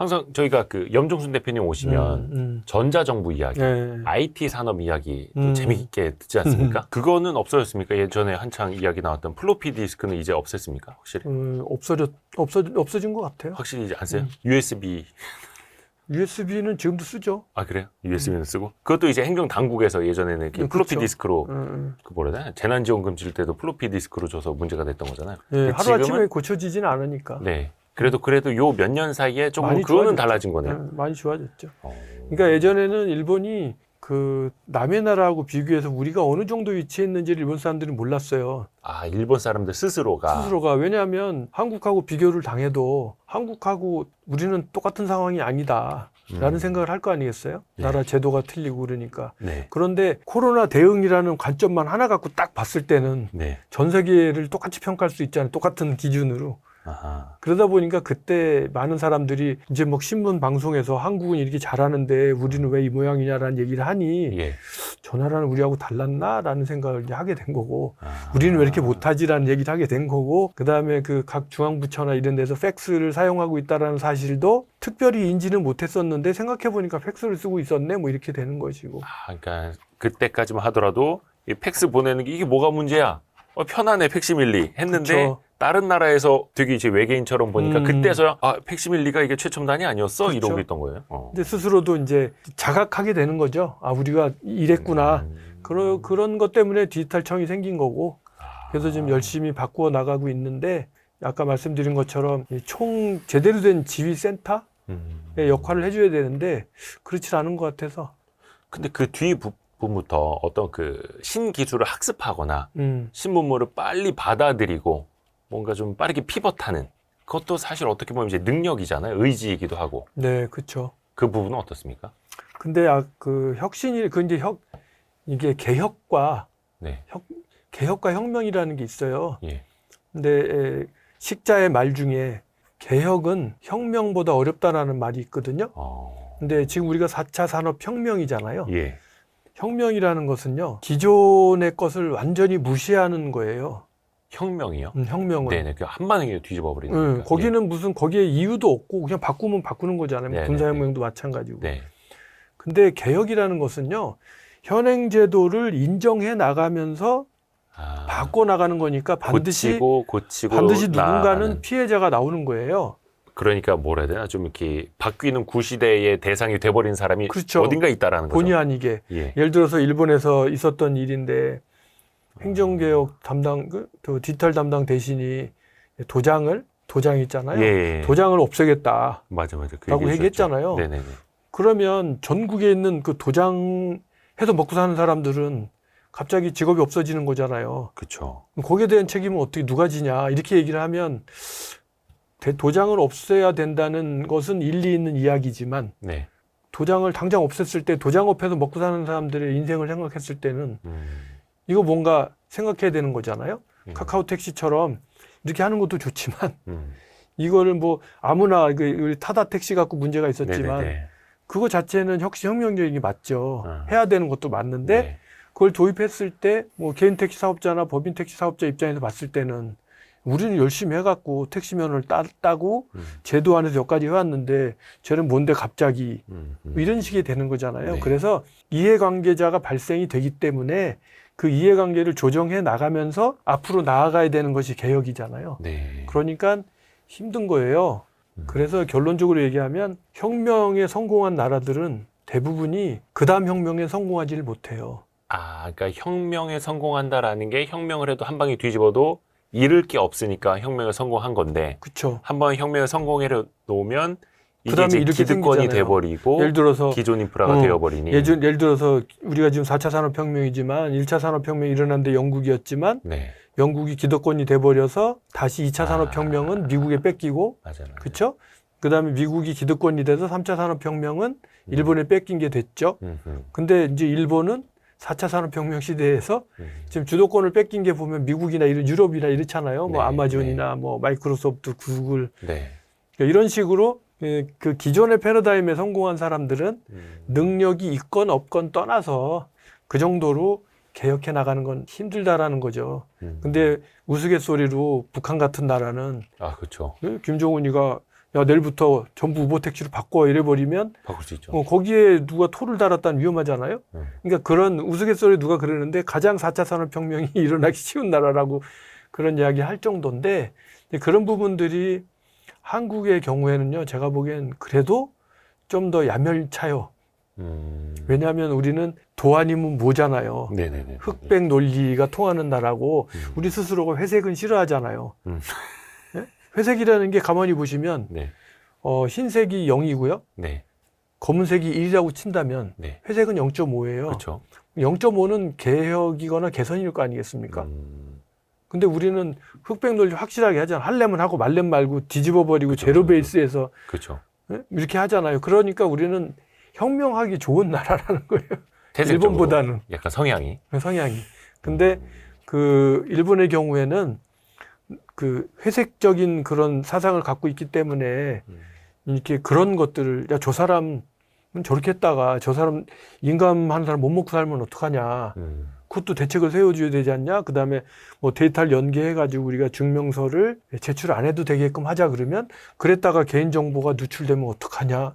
항상 저희가 그 염종순 대표님 오시면 전자정부 이야기, 네. IT 산업 이야기 또 재미있게 듣지 않습니까? 그거는 없어졌습니까? 예전에 한창 이야기 나왔던 플로피 디스크는 이제 없앴습니까? 확실히? 없어진 것 같아요. 확실히 이제 안 써요? USB. USB는 지금도 쓰죠. 아, 그래요? USB는 쓰고? 그것도 이제 행정당국에서 예전에는 이렇게 플로피 그쵸. 디스크로 그 뭐라 해야 되나? 재난지원금 줄 때도 플로피 디스크로 줘서 문제가 됐던 거잖아요. 네, 근데 하루아침에 고쳐지지는 않으니까. 네. 그래도 요 몇 년 사이에 조금 많이 그거는 좋아졌죠. 달라진 거네요. 많이 좋아졌죠. 그러니까 예전에는 일본이 그 남의 나라하고 비교해서 우리가 어느 정도 위치했는지를 일본 사람들이 몰랐어요. 아, 일본 사람들 스스로가. 왜냐하면 한국하고 비교를 당해도 한국하고 우리는 똑같은 상황이 아니다라는 생각을 할 거 아니겠어요? 네. 나라 제도가 틀리고 그러니까. 네. 그런데 코로나 대응이라는 관점만 하나 갖고 딱 봤을 때는 네. 전 세계를 똑같이 평가할 수 있잖아요. 똑같은 기준으로. 아하. 그러다 보니까 그때 많은 사람들이 이제 뭐 신문 방송에서 한국은 이렇게 잘하는데 우리는 왜 이 모양이냐라는 얘기를 하니 예. 저 나라는 우리하고 달랐나라는 생각을 이제 하게 된 거고 아. 우리는 왜 이렇게 못하지라는 얘기를 하게 된 거고 그다음에 그 각 중앙부처나 이런 데서 팩스를 사용하고 있다라는 사실도 특별히 인지는 못했었는데 생각해 보니까 팩스를 쓰고 있었네 뭐 이렇게 되는 것이고. 아, 그러니까 그때까지만 하더라도 이 팩스 보내는 게 이게 뭐가 문제야? 편하네 팩시밀리 했는데 그쵸. 다른 나라에서 되게 이제 외계인처럼 보니까 그때서야 팩시밀리가 이게 최첨단이 아니었어 그쵸. 이러고 있던 거예요. 근데 스스로도 이제 자각하게 되는 거죠. 아 우리가 이랬구나. 그런 것 때문에 디지털청이 생긴 거고 그래서 지금 열심히 바꾸어 나가고 있는데 아까 말씀드린 것처럼 이 총 제대로 된 지휘센터의 역할을 해줘야 되는데 그렇지 않은 것 같아서. 근데 그 뒤 부분부터 어떤 그 신기술을 학습하거나 신문물을 빨리 받아들이고 뭔가 좀 빠르게 피벗하는 그것도 사실 어떻게 보면 이제 능력이잖아요. 의지이기도 하고. 네, 그렇죠. 그 부분은 어떻습니까? 근데 그 혁신이 근데 이게 개혁과 네. 개혁과 혁명이라는 게 있어요. 예. 근데 식자의 말 중에 개혁은 혁명보다 어렵다라는 말이 있거든요. 근데 지금 우리가 4차 산업혁명이잖아요. 예. 혁명이라는 것은요, 기존의 것을 완전히 무시하는 거예요. 혁명이요? 혁명은. 네네. 그 한반에 뒤집어 버리는 거니까. 거기는 거기에 이유도 없고 그냥 바꾸면 바꾸는 거잖아요. 네네네. 군사혁명도 마찬가지고. 네. 근데 개혁이라는 것은요, 현행 제도를 인정해 나가면서 바꿔 나가는 거니까 반드시 고치고 누군가는 나아가는. 피해자가 나오는 거예요. 그러니까 뭐라 해야 되나 좀 이렇게 바뀌는 구시대의 대상이 돼버린 사람이 그렇죠. 어딘가 있다라는 거죠. 본의 아니게. 예. 예를 들어서 일본에서 있었던 일인데 행정개혁 담당 그 디지털 담당 대신이 도장 있잖아요. 예. 도장을 없애겠다. 맞아. 그 라고 얘기 얘기했잖아요. 네네네. 그러면 전국에 있는 그 도장 해서 먹고 사는 사람들은 갑자기 직업이 없어지는 거잖아요. 그렇죠. 거기에 대한 책임은 어떻게 누가 지냐 이렇게 얘기를 하면 도장을 없애야 된다는 것은 일리 있는 이야기지만 네. 도장을 당장 없앴을 때 도장업해서 먹고 사는 사람들의 인생을 생각했을 때는 이거 뭔가 생각해야 되는 거잖아요. 카카오 택시처럼 이렇게 하는 것도 좋지만 이거를 뭐 아무나 우리 타다 택시 갖고 문제가 있었지만 네네네. 그거 자체는 혁명적인 게 맞죠. 해야 되는 것도 맞는데 네. 그걸 도입했을 때 뭐 개인 택시 사업자나 법인 택시 사업자 입장에서 봤을 때는 우리는 열심히 해갖고 택시면허를 따고 제도 안에서 여기까지 해왔는데 쟤는 뭔데 갑자기 뭐 이런 식이 되는 거잖아요. 네. 그래서 이해관계자가 발생이 되기 때문에 그 이해관계를 조정해 나가면서 앞으로 나아가야 되는 것이 개혁이잖아요. 네. 그러니까 힘든 거예요. 그래서 결론적으로 얘기하면 혁명에 성공한 나라들은 대부분이 그 다음 혁명에 성공하지를 못해요. 그러니까 혁명에 성공한다라는 게 혁명을 해도 한 방에 뒤집어도 잃을 게 없으니까 혁명에 성공한 건데 그렇죠. 한번 혁명에 성공해 놓으면 이게 그다음에 이제 이렇게 기득권이 생기잖아요. 돼버리고 예를 들어서 기존 인프라가 되어버리니 예를 들어서 우리가 지금 4차 산업혁명이지만 1차 산업혁명이 일어났는데 영국이었지만 네. 영국이 기득권이 돼버려서 다시 2차 산업혁명은 미국에 뺏기고 맞아요. 그렇죠? 그다음에 미국이 기득권이 돼서 3차 산업혁명은 일본에 뺏긴 게 됐죠. 근데 이제 일본은 4차 산업혁명 시대에서 지금 주도권을 뺏긴 게 보면 미국이나 이런 유럽이나 이렇잖아요. 뭐 네, 아마존이나 뭐 마이크로소프트, 구글 네. 그러니까 이런 식으로 그 기존의 패러다임에 성공한 사람들은 능력이 있건 없건 떠나서 그 정도로 개혁해 나가는 건 힘들다라는 거죠. 근데 우스갯소리로 북한 같은 나라는 그렇죠. 김정은이가 야, 내일부터 전부 우버택시로 바꿔 이래버리면 바꿀 수 있죠. 거기에 누가 토를 달았다는 위험하잖아요. 그러니까 그런 우스갯소리 누가 그러는데 가장 4차 산업혁명이 일어나기 쉬운 나라라고 그런 이야기 할 정도인데 그런 부분들이 한국의 경우에는요, 제가 보기엔 그래도 좀 더 야멸차요. 왜냐하면 우리는 도 아니면 뭐잖아요. 네네네. 흑백 논리가 통하는 나라고 우리 스스로가 회색은 싫어하잖아요. 네? 회색이라는 게 가만히 보시면 네. 흰색이 0이고요. 네. 검은색이 1이라고 친다면 네. 회색은 0.5예요. 그렇죠. 0.5는 개혁이거나 개선일 거 아니겠습니까? 근데 우리는 흑백 논리 확실하게 하잖아. 할래면 하고 말래면 말고 뒤집어 버리고 그쵸, 제로 그쵸. 베이스에서 그렇죠. 네? 이렇게 하잖아요. 그러니까 우리는 혁명하기 좋은 나라라는 거예요. 태생적으로 일본보다는 약간 성향이. 성향이. 근데 그 일본의 경우에는 그 회색적인 그런 사상을 갖고 있기 때문에 이렇게 그런 것들을 야, 저 사람은 저렇게 했다가 저 사람 인감하는 사람 못 먹고 살면 어떡하냐. 그것도 대책을 세워줘야 되지 않냐. 그다음에 뭐 데이터를 연계해가지고 우리가 증명서를 제출 안 해도 되게끔 하자 그러면 그랬다가 개인정보가 누출되면 어떡하냐.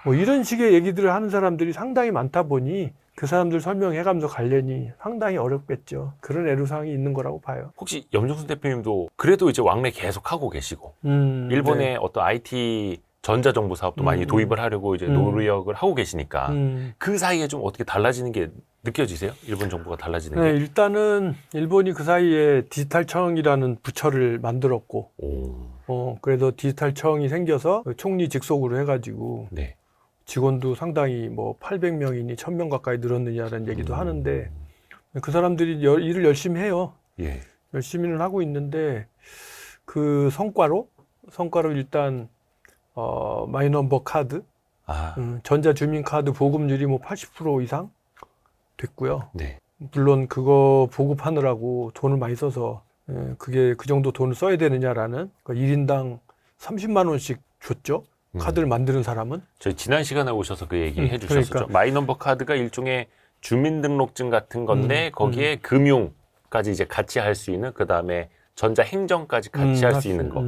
뭐 이런 식의 얘기들을 하는 사람들이 상당히 많다 보니 그 사람들 설명해가면서 관련이 상당히 어렵겠죠. 그런 애로사항이 있는 거라고 봐요. 혹시 염정순 대표님도 그래도 이제 왕래 계속 하고 계시고 일본의 네. 어떤 IT 전자정부 사업도 많이 도입을 하려고 이제 노력을 하고 계시니까 그 사이에 좀 어떻게 달라지는 게 느껴지세요? 일본 정부가 달라지는 네, 게? 일단은 일본이 그 사이에 디지털청이라는 부처를 만들었고, 그래서 디지털청이 생겨서 총리 직속으로 해가지고 네. 직원도 상당히 뭐 800명이니 1000명 가까이 늘었느냐라는 얘기도 하는데 그 사람들이 일을 열심히 해요. 예. 열심히는 하고 있는데 그 성과로 일단 마이넘버 카드, 전자주민카드 보급률이 뭐 80% 이상 됐고요. 네. 물론 그거 보급하느라고 돈을 많이 써서 그게 그 정도 돈을 써야 되느냐라는 1인당 30만 원씩 줬죠. 카드를 만드는 사람은. 저희 지난 시간에 오셔서 그 얘기 해주셨었죠. 그러니까. 마이넘버 카드가 일종의 주민등록증 같은 건데 거기에 금융까지 이제 같이 할 수 있는, 그 다음에 전자행정까지 같이 할 수 있는 거.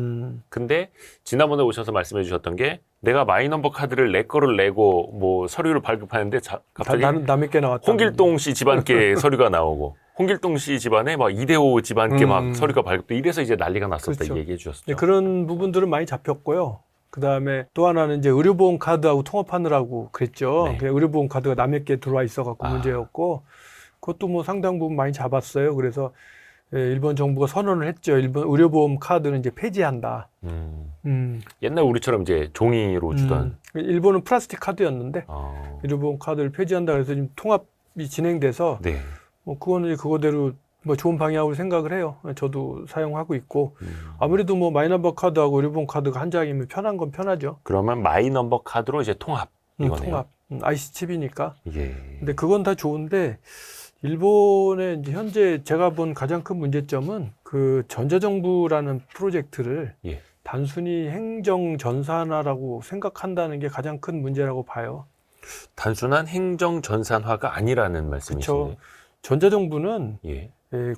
근데 지난번에 오셔서 말씀해 주셨던 게 내가 마이넘버 카드를 내 거를 내고 뭐 서류를 발급하는데 갑자기 남의 게 나왔다. 홍길동 씨 집안께 서류가 나오고 홍길동 씨 집안에 막 이대호 집안께 막 서류가 발급돼, 이래서 이제 난리가 났었다. 그렇죠. 이 얘기해 주셨죠. 네, 그런 부분들은 많이 잡혔고요. 그 다음에 또 하나는 이제 의료보험 카드하고 통합하느라고 그랬죠. 네. 그냥 의료보험 카드가 남의 게 들어와 있어갖고 문제였고, 그것도 뭐 상당 부분 많이 잡았어요. 그래서 일본 정부가 선언을 했죠. 일본 의료보험 카드는 이제 폐지한다. 옛날 우리처럼 이제 종이로 주던. 일본은 플라스틱 카드였는데 어. 의료보험 카드를 폐지한다. 그래서 지금 통합이 진행돼서 네. 뭐 그거는 그거대로 뭐 좋은 방향으로 생각을 해요. 저도 사용하고 있고 아무래도 뭐 마이너버 카드하고 의료보험 카드가 한 장이면 편한 건 편하죠. 그러면 마이넘버 카드로 이제 통합 이거네요. 통합. IC 칩이니까. 예. 근데 그건 다 좋은데 일본의 이제 현재 제가 본 가장 큰 문제점은 그 전자정부라는 프로젝트를 예. 단순히 행정 전산화라고 생각한다는 게 가장 큰 문제라고 봐요. 단순한 행정 전산화가 아니라는 말씀이시네요. 그렇죠. 전자정부는 예.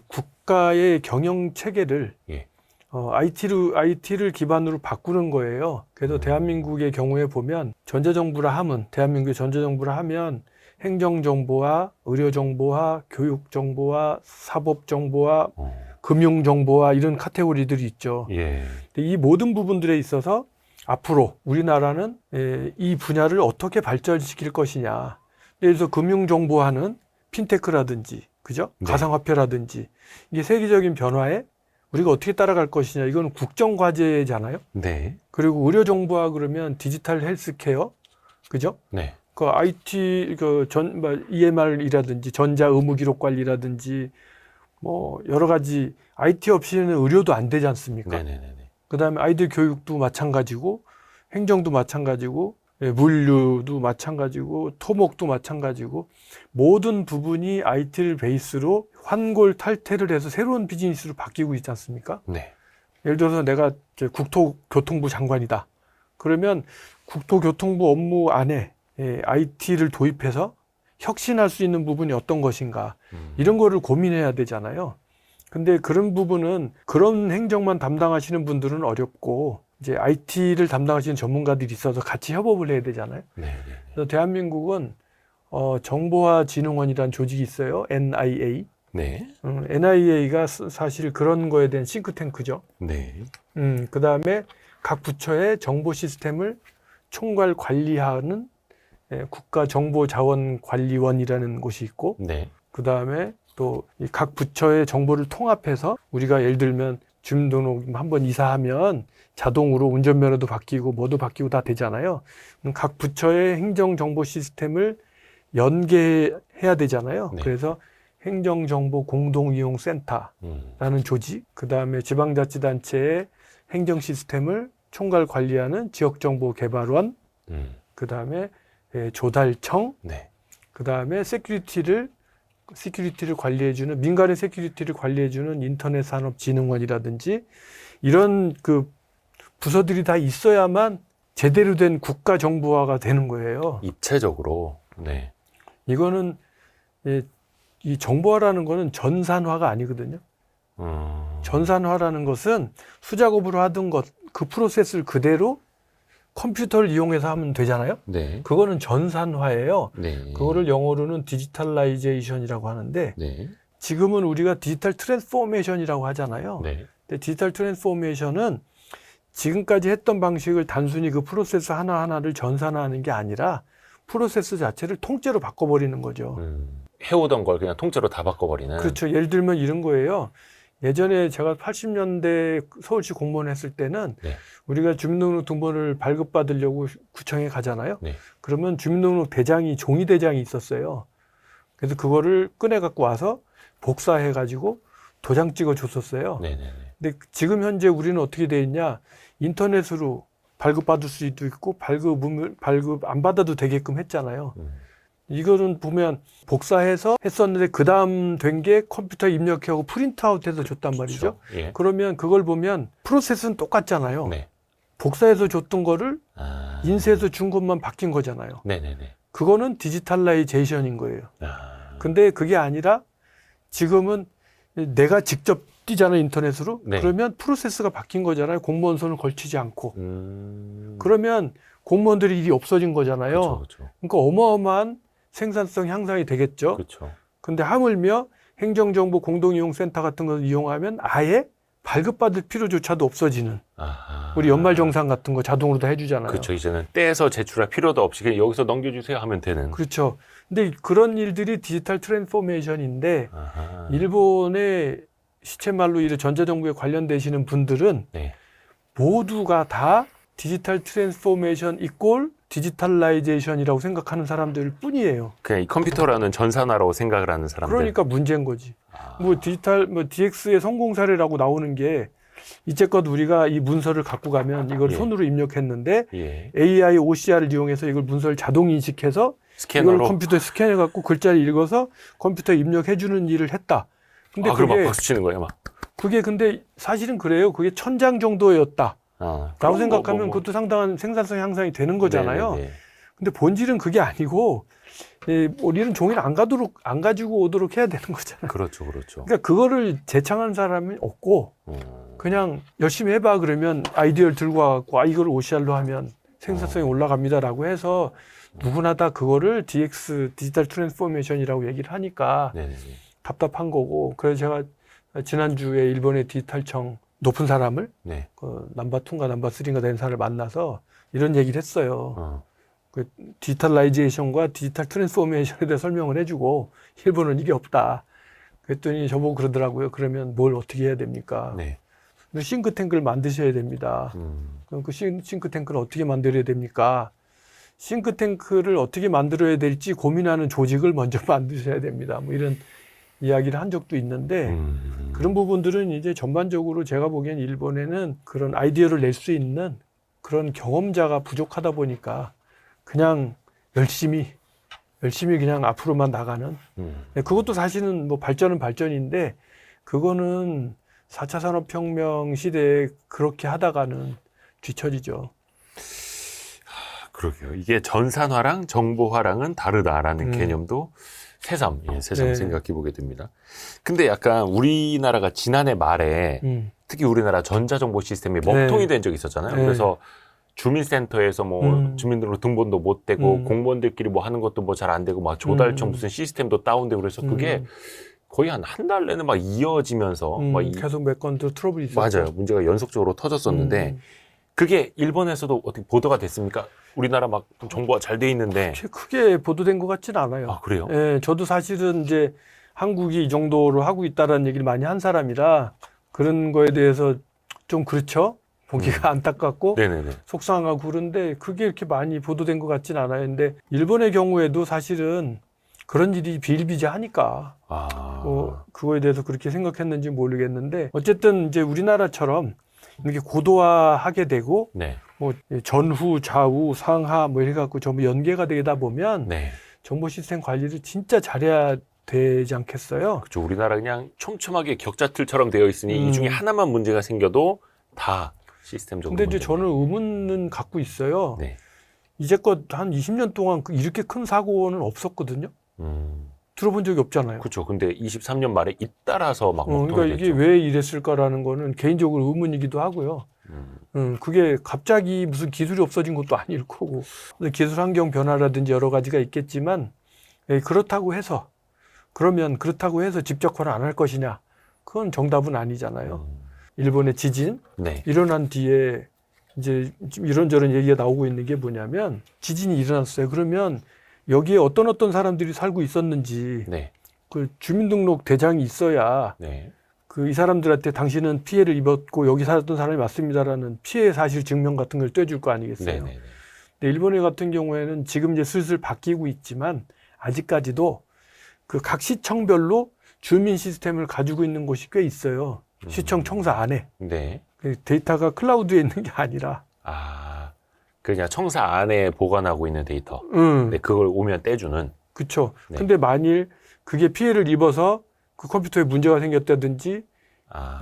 국가의 경영 체계를 예. IT를 기반으로 바꾸는 거예요. 그래서 대한민국의 경우에 보면 대한민국의 전자정부라 하면 행정정보와 의료정보와 교육정보와 사법정보와 금융정보와 이런 카테고리들이 있죠. 예. 근데 이 모든 부분들에 있어서 앞으로 우리나라는 이 분야를 어떻게 발전시킬 것이냐. 그래서 금융정보화는 핀테크라든지, 그죠? 네. 가상화폐라든지 이게 세계적인 변화에 우리가 어떻게 따라갈 것이냐. 이건 국정과제잖아요. 네. 그리고 의료정보화 그러면 디지털 헬스케어, 그죠? 네. 그 IT, EMR이라든지 전자의무기록관리라든지 뭐 여러 가지 IT 없이는 의료도 안 되지 않습니까? 네네네. 그 다음에 아이들 교육도 마찬가지고 행정도 마찬가지고 물류도 마찬가지고 토목도 마찬가지고 모든 부분이 IT를 베이스로 환골탈태를 해서 새로운 비즈니스로 바뀌고 있지 않습니까? 네. 예를 들어서 내가 국토교통부 장관이다. 그러면 국토교통부 업무 안에 IT를 도입해서 혁신할 수 있는 부분이 어떤 것인가, 이런 거를 고민해야 되잖아요. 근데 그런 부분은 그런 행정만 담당하시는 분들은 어렵고 이제 IT를 담당하시는 전문가들이 있어서 같이 협업을 해야 되잖아요. 네. 그래서 대한민국은 정보화진흥원이라는 조직이 있어요. NIA. 네. NIA가 사실 그런 거에 대한 싱크탱크죠. 네. 그 다음에 각 부처의 정보 시스템을 총괄 관리하는 국가정보자원관리원이라는 곳이 있고, 네. 그 다음에 또 각 부처의 정보를 통합해서 우리가 예를 들면 주민등록 한번 이사하면 자동으로 운전면허도 바뀌고 뭐도 바뀌고 다 되잖아요. 각 부처의 행정정보 시스템을 연계해야 되잖아요. 네. 그래서 행정정보공동이용센터라는 조직, 그 다음에 지방자치단체의 행정 시스템을 총괄 관리하는 지역정보개발원, 그 다음에 조달청, 네. 그 다음에 세큐리티를 관리해주는, 민간의 세큐리티를 관리해주는 인터넷산업진흥원이라든지 이런 그 부서들이 다 있어야만 제대로 된 국가 정보화가 되는 거예요. 입체적으로. 네. 이거는 이 정보화라는 거는 전산화가 아니거든요. 전산화라는 것은 수작업으로 하던 그 프로세스를 그대로 컴퓨터를 이용해서 하면 되잖아요. 네. 그거는 전산화예요. 네. 그거를 영어로는 디지털라이제이션이라고 하는데 네. 지금은 우리가 디지털 트랜스포메이션이라고 하잖아요. 네. 근데 디지털 트랜스포메이션은 지금까지 했던 방식을 단순히 그 프로세스 하나하나를 전산화하는 게 아니라 프로세스 자체를 통째로 바꿔버리는 거죠. 해오던 걸 그냥 통째로 다 바꿔버리는. 그렇죠. 예를 들면 이런 거예요. 예전에 제가 80년대 서울시 공무원 했을 때는 네. 우리가 주민등록 등본을 발급받으려고 구청에 가잖아요. 네. 그러면 주민등록 대장이, 종이 대장이 있었어요. 그래서 그거를 꺼내 갖고 와서 복사해 가지고 도장 찍어 줬었어요. 네네네. 근데 지금 현재 우리는 어떻게 돼 있냐? 인터넷으로 발급받을 수도 있고 발급 안 받아도 되게끔 했잖아요. 이거는 보면 복사해서 했었는데 그 다음 된 게 컴퓨터에 입력하고 프린트아웃해서 줬단 말이죠. 그렇죠. 예. 그러면 그걸 보면 프로세스는 똑같잖아요. 네. 복사해서 줬던 거를 아. 인쇄해서 준 것만 바뀐 거잖아요. 네네네. 그거는 디지털라이제이션인 거예요. 아. 근데 그게 아니라 지금은 내가 직접 뛰잖아요, 인터넷으로. 네. 그러면 프로세스가 바뀐 거잖아요. 공무원 손을 걸치지 않고. 음. 그러면 공무원들의 일이 없어진 거잖아요. 그렇죠. 그러니까 어마어마한 생산성 향상이 되겠죠. 그렇죠. 근데 하물며 행정정보 공동이용센터 같은 걸 이용하면 아예 발급받을 필요조차도 없어지는, 아하. 우리 연말정산 같은 거 자동으로 다 해주잖아요. 그렇죠. 이제는 떼서 제출할 필요도 없이 그냥 여기서 넘겨주세요 하면 되는. 그렇죠. 근데 그런 일들이 디지털 트랜스포메이션인데 아하. 일본의 시체말로 이 전자정부에 관련되시는 분들은 네. 모두가 다 디지털 트랜스포메이션 이꼴 디지털라이제이션이라고 생각하는 사람들 뿐이에요. 그냥 이 컴퓨터라는 전산화라고 생각을 하는 사람들. 그러니까 문제인 거지. 아. 뭐 DX의 성공 사례라고 나오는 게 이제껏 우리가 이 문서를 갖고 가면 이걸 예. 손으로 입력했는데 예. AI OCR을 이용해서 이걸 문서를 자동 인식해서 스캐너로. 이걸 컴퓨터에 스캔해 갖고 글자를 읽어서 컴퓨터에 입력해 주는 일을 했다. 근데 그럼 막 그게 박수 치는 거예요, 막. 근데 사실은 그래요. 그게 1000장 정도였다. 아, 라고 그럼 생각하면 그것도 상당한 생산성 향상이 되는 거잖아요. 네네네. 근데 본질은 그게 아니고 우리는 종이를 안 가지고 오도록 해야 되는 거잖아요. 그렇죠, 그렇죠. 그러니까 그거를 제창한 사람이 없고 그냥 열심히 해봐 그러면 아이디어를 들고 와갖고 이걸 OCR로 하면 생산성이 올라갑니다라고 해서 누구나 다 그거를 DX, 디지털 트랜스포메이션이라고 얘기를 하니까 네네네. 답답한 거고. 그래서 제가 지난주에 일본의 디지털청 높은 사람을 네. 넘버 2인가 넘버 3인가 된 사람을 만나서 이런 얘기를 했어요. 어. 그 디지털라이제이션과 디지털 트랜스포메이션에 대해 설명을 해주고 일본은 이게 없다. 그랬더니 저보고 그러더라고요. 그러면 뭘 어떻게 해야 됩니까? 네. 싱크탱크를 만드셔야 됩니다. 그럼 그 싱크탱크를 어떻게 만들어야 됩니까? 싱크탱크를 어떻게 만들어야 될지 고민하는 조직을 먼저 만드셔야 됩니다. 뭐 이런 이야기를 한 적도 있는데 그런 부분들은 이제 전반적으로 제가 보기엔 일본에는 그런 아이디어를 낼 수 있는 그런 경험자가 부족하다 보니까 그냥 열심히 그냥 앞으로만 나가는. 그것도 사실은 뭐 발전은 발전인데 그거는 4차 산업혁명 시대에 그렇게 하다가는 뒤처지죠. 그러게요. 이게 전산화랑 정보화랑은 다르다라는 개념도 새삼 네. 생각해 보게 됩니다. 근데 약간 우리나라가 지난해 말에 특히 우리나라 전자정보 시스템이 먹통이 된 적이 있었잖아요. 네. 그래서 주민센터에서 뭐 주민등록 등본도 못 되고 공무원들끼리 뭐 하는 것도 뭐 잘 안 되고 막 조달청 무슨 시스템도 다운되고 그래서 그게 거의 한 달 내내 막 이어지면서 막 계속 몇 건 트러블이 있었죠. 맞아요. 문제가 연속적으로 터졌었는데 그게 일본에서도 어떻게 보도가 됐습니까? 우리나라 막 정보가 잘 돼 있는데. 그렇게 크게 보도된 것 같지는 않아요. 아, 그래요? 예, 저도 사실은 이제 한국이 이 정도로 하고 있다라는 얘기를 많이 한 사람이라 그런 거에 대해서 좀 그렇죠. 보기가 안타깝고 네네네. 속상하고 그런데 그게 이렇게 많이 보도된 것 같지는 않아요. 근데 일본의 경우에도 사실은 그런 일이 비일비재하니까 그거에 대해서 그렇게 생각했는지 모르겠는데 어쨌든 이제 우리나라처럼 이렇게 고도화하게 되고 네. 뭐 전후, 좌우, 상하 뭐 이래 갖고 전부 연계가 되다 보면 네. 정보 시스템 관리를 진짜 잘해야 되지 않겠어요? 그렇죠. 우리나라 그냥 촘촘하게 격자틀처럼 되어 있으니 이 중에 하나만 문제가 생겨도 다 시스템적으로. 근데 이제 저는 의문은 갖고 있어요. 네. 이제껏 한 20년 동안 이렇게 큰 사고는 없었거든요. 들어본 적이 없잖아요. 그렇죠. 근데 23년 말에 잇따라서 막 먹통이 그러니까 이게 됐죠. 왜 이랬을까라는 거는 개인적으로 의문이기도 하고요. 그게 갑자기 무슨 기술이 없어진 것도 아닐 거고 기술 환경 변화라든지 여러 가지가 있겠지만 그렇다고 해서 집적화를 안 할 것이냐? 그건 정답은 아니잖아요. 일본의 지진 네. 일어난 뒤에 이제 지금 이런저런 얘기가 나오고 있는 게 뭐냐면 지진이 일어났어요. 그러면 여기에 어떤 사람들이 살고 있었는지 네. 그 주민등록 대장이 있어야 네. 그 이 사람들한테 당신은 피해를 입었고 여기 살았던 사람이 맞습니다라는 피해 사실 증명 같은 걸 떼줄 거 아니겠어요. 네. 네. 근데 일본의 같은 경우에는 지금 이제 슬슬 바뀌고 있지만 아직까지도 그 각 시청별로 주민 시스템을 가지고 있는 곳이 꽤 있어요. 시청 청사 안에. 네. 그 데이터가 클라우드에 있는 게 아니라. 그냥 청사 안에 보관하고 있는 데이터. 네, 그걸 오면 떼주는. 그렇죠. 네. 근데 만일 그게 피해를 입어서 그 컴퓨터에 문제가 생겼다든지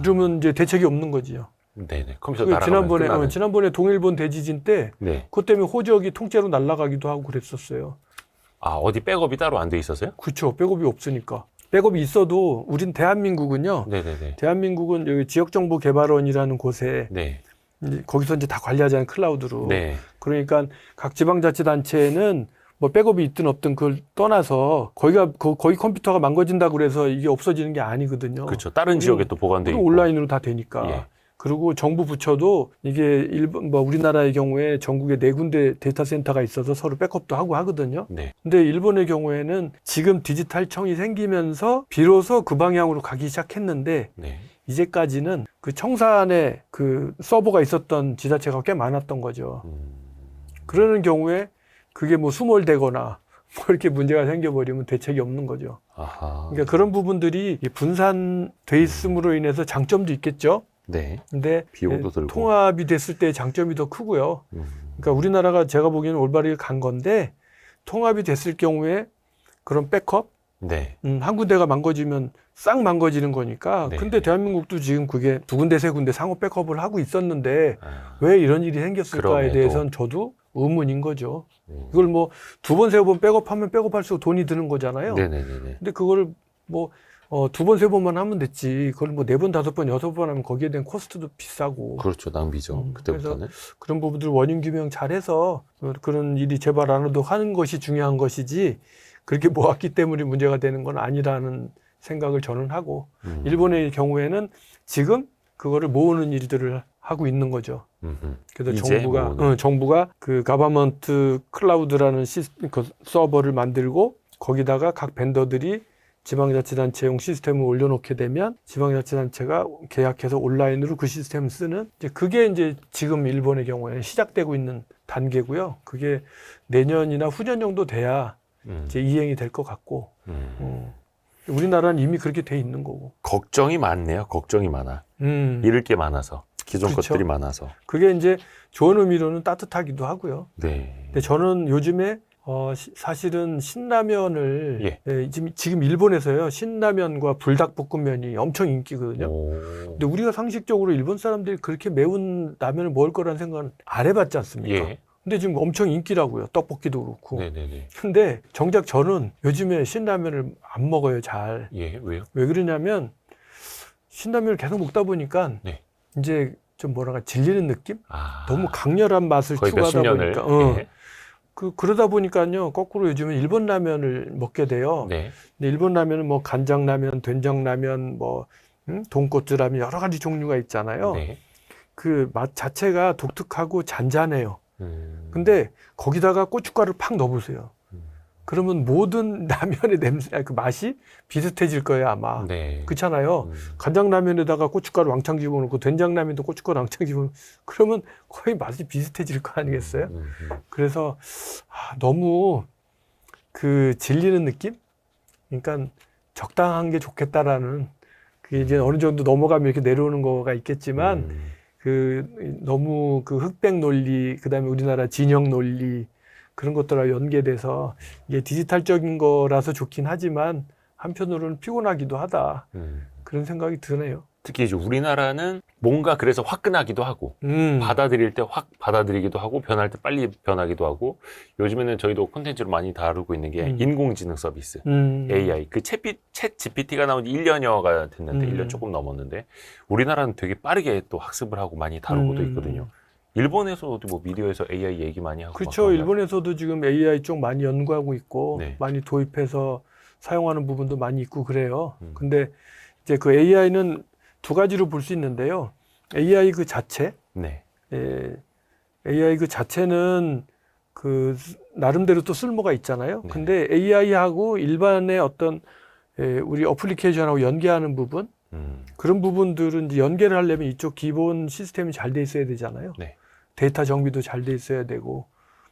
이러면 이제 대책이 없는 거지요. 네네. 컴퓨터 날아가면 지난번에 동일본 대지진 때 네. 그것 때문에 호적이 통째로 날아가기도 하고 그랬었어요. 어디 백업이 따로 안 돼 있었어요? 그렇죠. 백업이 없으니까. 백업이 있어도 우린 대한민국은요. 네네네. 대한민국은 여기 지역정보개발원이라는 곳에 네. 이제 거기서 이제 다 관리하잖아요. 클라우드로. 네. 그러니까 각 지방자치단체는 뭐 백업이 있든 없든 그걸 떠나서 거기 컴퓨터가 망가진다고 그래서 이게 없어지는 게 아니거든요. 그렇죠. 다른 지역에 또 보관돼 있고. 온라인으로 다 되니까. 예. 그리고 정부 부처도 이게 우리나라의 경우에 전국에 4군데 데이터 센터가 있어서 서로 백업도 하고 하거든요. 네. 근데 일본의 경우에는 지금 디지털청이 생기면서 비로소 그 방향으로 가기 시작했는데 네. 이제까지는 그 청사 안에 그 서버가 있었던 지자체가 꽤 많았던 거죠. 그러는 경우에 그게 뭐 수몰되거나 뭐 이렇게 문제가 생겨버리면 대책이 없는 거죠. 그러니까 그런 부분들이 분산돼 있음으로 인해서 장점도 있겠죠. 네. 근데 비용도 들고. 통합이 됐을 때 장점이 더 크고요. 그러니까 우리나라가 제가 보기에는 올바르게 간 건데 통합이 됐을 경우에 그런 백업 네. 한 군데가 망가지면 싹 망가지는 거니까. 네. 근데 대한민국도 지금 그게 2군데 3군데 상호 백업을 하고 있었는데 왜 이런 일이 생겼을까에 그럼에도. 대해서는 저도 의문인 거죠. 이걸 뭐 2번 3번 백업하면 백업할수록 돈이 드는 거잖아요. 네네네. 근데 그걸 뭐 2번 3번만 하면 됐지. 그걸 뭐 4번 5번 6번 하면 거기에 대한 코스트도 비싸고. 그렇죠. 낭비죠. 그때부터는. 그런 부분들 원인 규명 잘해서 그런 일이 재발 안 하도록 하는 것이 중요한 것이지 그렇게 모았기 때문에 문제가 되는 건 아니라는 생각을 저는 하고 일본의 경우에는 지금 그거를 모으는 일들을 하고 있는 거죠. 그래서 정부가 그 가버먼트 클라우드라는 그 서버를 만들고 거기다가 각 벤더들이 지방자치단체용 시스템을 올려놓게 되면 지방자치단체가 계약해서 온라인으로 그 시스템을 쓰는 그게 이제 지금 일본의 경우에는 시작되고 있는 단계고요. 그게 내년이나 후년 정도 돼야 이제 이행이 될 것 같고 우리나라는 이미 그렇게 돼 있는 거고. 걱정이 많네요. 걱정이 많아. 잃을 게 많아서. 기존 그렇죠. 것들이 많아서. 그게 이제 좋은 의미로는 따뜻하기도 하고요. 네. 근데 저는 요즘에 사실은 신라면을 지금 일본에서요 신라면과 불닭볶음면이 엄청 인기거든요. 근데 우리가 상식적으로 일본 사람들이 그렇게 매운 라면을 먹을 거라는 생각은 안 해봤지 않습니까? 예. 근데 지금 엄청 인기라고요. 떡볶이도 그렇고. 네네네. 근데 정작 저는 요즘에 신라면을 안 먹어요, 잘. 예, 왜요? 왜 그러냐면 신라면을 계속 먹다 보니까 이제 좀 뭐랄까 질리는 느낌? 아, 너무 강렬한 맛을 거의 몇십 추구하다 년을. 보니까 예. 그러다 보니까요 거꾸로 요즘은 일본 라면을 먹게 돼요. 네. 근데 일본 라면은 뭐 간장 라면, 된장 라면, 뭐 돈코츠 라면 여러 가지 종류가 있잖아요. 네. 그 맛 자체가 독특하고 잔잔해요. 음. 근데 거기다가 고춧가루를 팍 넣어보세요. 음. 그러면 모든 라면의 냄새, 그 맛이 비슷해질 거예요 아마. 네. 그렇잖아요. 간장라면에다가 고춧가루 왕창 집어넣고 된장라면도 고춧가루 왕창 집어넣고 그러면 거의 맛이 비슷해질 거 아니겠어요? 그래서 너무 그 질리는 느낌? 그러니까 적당한 게 좋겠다라는 그게 이제 어느 정도 넘어가면 이렇게 내려오는 거가 있겠지만 그 너무 그 흑백 논리 그다음에 우리나라 진영 논리 그런 것들과 연계돼서 이게 디지털적인 거라서 좋긴 하지만 한편으로는 피곤하기도 하다. 그런 생각이 드네요. 특히 이제 우리나라는 뭔가 그래서 화끈하기도 하고 받아들일 때 확 받아들이기도 하고 변할 때 빨리 변하기도 하고 요즘에는 저희도 콘텐츠로 많이 다루고 있는 게 인공지능 서비스 AI 그 챗 GPT가 나온 지 1년여가 됐는데 1년 조금 넘었는데 우리나라는 되게 빠르게 또 학습을 하고 많이 다루고도 있거든요. 일본에서도 뭐 미디어에서 AI 얘기 많이 하고 그렇죠. 일본에서도 지금 AI 쪽 많이 연구하고 있고 네. 많이 도입해서 사용하는 부분도 많이 있고 그래요. 근데 이제 그 AI는 두 가지로 볼 수 있는데요. AI 그 자체, 네. AI 그 자체는 그 나름대로 또 쓸모가 있잖아요. 네. 근데 AI하고 일반의 어떤 우리 어플리케이션하고 연계하는 부분 그런 부분들은 이제 연계를 하려면 이쪽 기본 시스템이 잘 돼 있어야 되잖아요. 네. 데이터 정비도 잘 돼 있어야 되고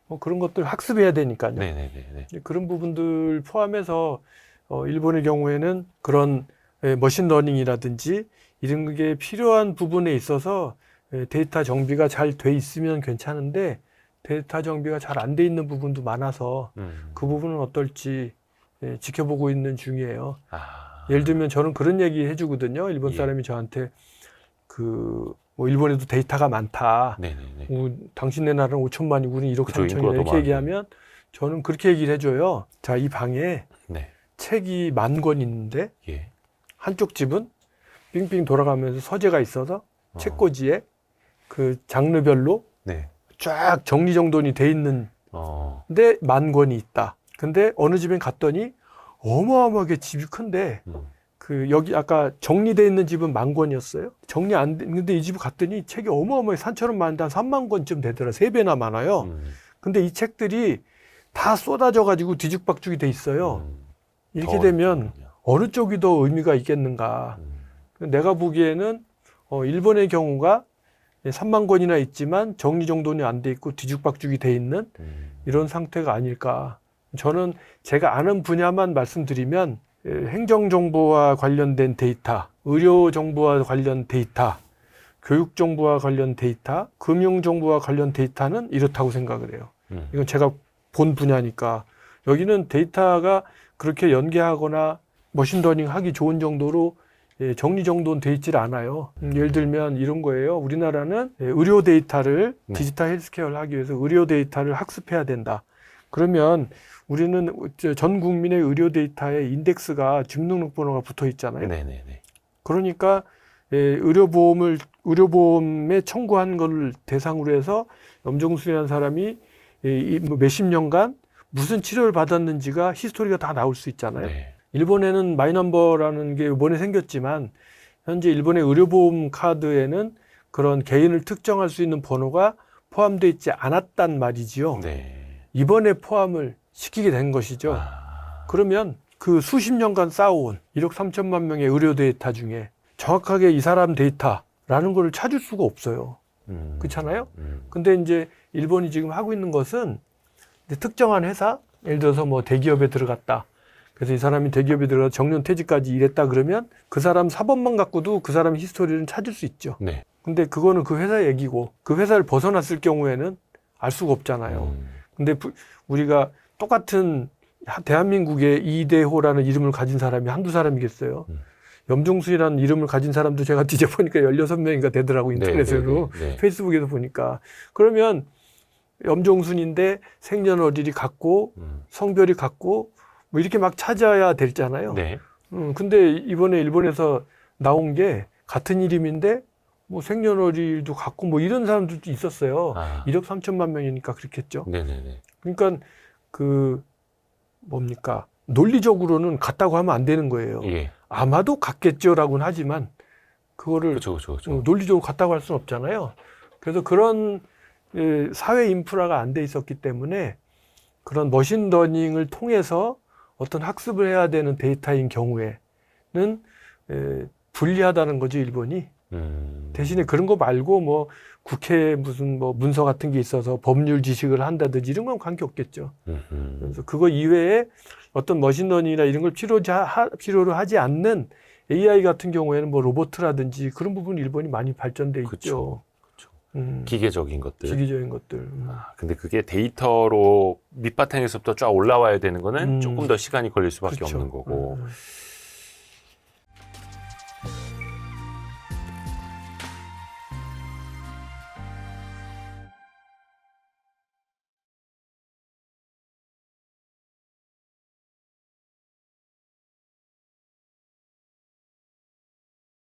뭐 그런 것들 학습해야 되니까요. 네네네. 그런 부분들 포함해서 일본의 경우에는 그런 머신러닝이라든지 이런 게 필요한 부분에 있어서 데이터 정비가 잘 돼 있으면 괜찮은데 데이터 정비가 잘 안 돼 있는 부분도 많아서 그 부분은 어떨지 지켜보고 있는 중이에요. 예를 들면 저는 그런 얘기 해주거든요. 일본 사람이 저한테 뭐 일본에도 데이터가 많다. 네네네. 당신네 나라는 5천만이고 우리는 1억 그쵸, 3천이다 인구가 이렇게 더 얘기하면 저는 그렇게 얘기를 해줘요. 자, 이 방에 네. 책이 10,000권 있는데 예. 한쪽 집은 빙빙 돌아가면서 서재가 있어서 책꽂이에 그 장르별로 네. 쫙 정리정돈이 돼 있는데 10,000권이 있다. 근데 어느 집엔 갔더니 어마어마하게 집이 큰데 그 여기 아까 정리돼 있는 집은 10,000권이었어요. 정리 안 됐는데 이 집 갔더니 책이 어마어마하게 산처럼 많은데 한 30,000권쯤 되더라. 3배나 많아요. 근데 이 책들이 다 쏟아져 가지고 뒤죽박죽이 돼 있어요. 이렇게 되면 어느 쪽이 더 의미가 있겠는가. 내가 보기에는 일본의 경우가 30,000권이나 있지만 정리정돈이 안 돼 있고 뒤죽박죽이 돼 있는 이런 상태가 아닐까. 저는 제가 아는 분야만 말씀드리면 행정정보와 관련된 데이터, 의료정보와 관련 데이터, 교육정보와 관련 데이터, 금융정보와 관련 데이터는 이렇다고 생각을 해요. 이건 제가 본 분야니까. 여기는 데이터가 그렇게 연계하거나 머신러닝 하기 좋은 정도로 정리정돈 돼 있질 않아요. 예를 들면 이런 거예요. 우리나라는 의료 데이터를 디지털 헬스케어를 하기 위해서 의료 데이터를 학습해야 된다. 그러면 우리는 전 국민의 의료 데이터에 인덱스가 주민등록번호가 붙어 있잖아요. 네네네. 그러니까 의료보험에 청구한 걸 대상으로 해서 염정수라는 사람이 몇십 년간 무슨 치료를 받았는지가 히스토리가 다 나올 수 있잖아요. 네. 일본에는 마이넘버라는 게 이번에 생겼지만 현재 일본의 의료보험 카드에는 그런 개인을 특정할 수 있는 번호가 포함되어 있지 않았단 말이지요. 네. 이번에 포함을 시키게 된 것이죠. 그러면 그 수십 년간 쌓아온 1억 3천만 명의 의료 데이터 중에 정확하게 이 사람 데이터라는 걸 찾을 수가 없어요. 그렇잖아요? 근데 이제 일본이 지금 하고 있는 것은 이제 특정한 회사, 예를 들어서 뭐 대기업에 들어갔다. 그래서 이 사람이 대기업에 들어가서 정년 퇴직까지 일했다 그러면 그 사람 사본만 갖고도 그 사람 히스토리를 찾을 수 있죠. 네. 근데 그거는 그 회사 얘기고 그 회사를 벗어났을 경우에는 알 수가 없잖아요. 근데 우리가 똑같은 대한민국의 이대호라는 이름을 가진 사람이 한두 사람이겠어요. 염종수이라는 이름을 가진 사람도 제가 뒤져보니까 16명인가 되더라고 인터넷으로. 네. 페이스북에서 보니까. 그러면 염종순인데 생년월일이 같고 성별이 같고 뭐 이렇게 막 찾아야 되잖아요. 네. 근데 이번에 일본에서 나온 게 같은 이름인데 뭐 생년월일도 갖고 뭐 이런 사람들도 있었어요. 아. 1억 3천만 명이니까 그렇겠죠. 네네네. 그러니까 그 뭡니까 논리적으로는 같다고 하면 안 되는 거예요. 예. 아마도 같겠죠라고는 하지만 그거를 그렇죠. 논리적으로 같다고 할 수는 없잖아요. 그래서 그런 사회 인프라가 안 돼 있었기 때문에 그런 머신러닝을 통해서 어떤 학습을 해야 되는 데이터인 경우에는 불리하다는 거죠, 일본이. 대신에 그런 거 말고 뭐 국회 무슨 뭐 문서 같은 게 있어서 법률 지식을 한다든지 이런 건 관계 없겠죠. 그래서 그거 이외에 어떤 머신러닝이나 이런 걸 필요로 하지 않는 AI 같은 경우에는 뭐 로봇이라든지 그런 부분 일본이 많이 발전돼 있죠. 기계적인 것들. 기계적인 것들. 근데 그게 데이터로 밑바탕에서부터 쫙 올라와야 되는 거는 조금 더 시간이 걸릴 수밖에 그렇죠. 없는 거고.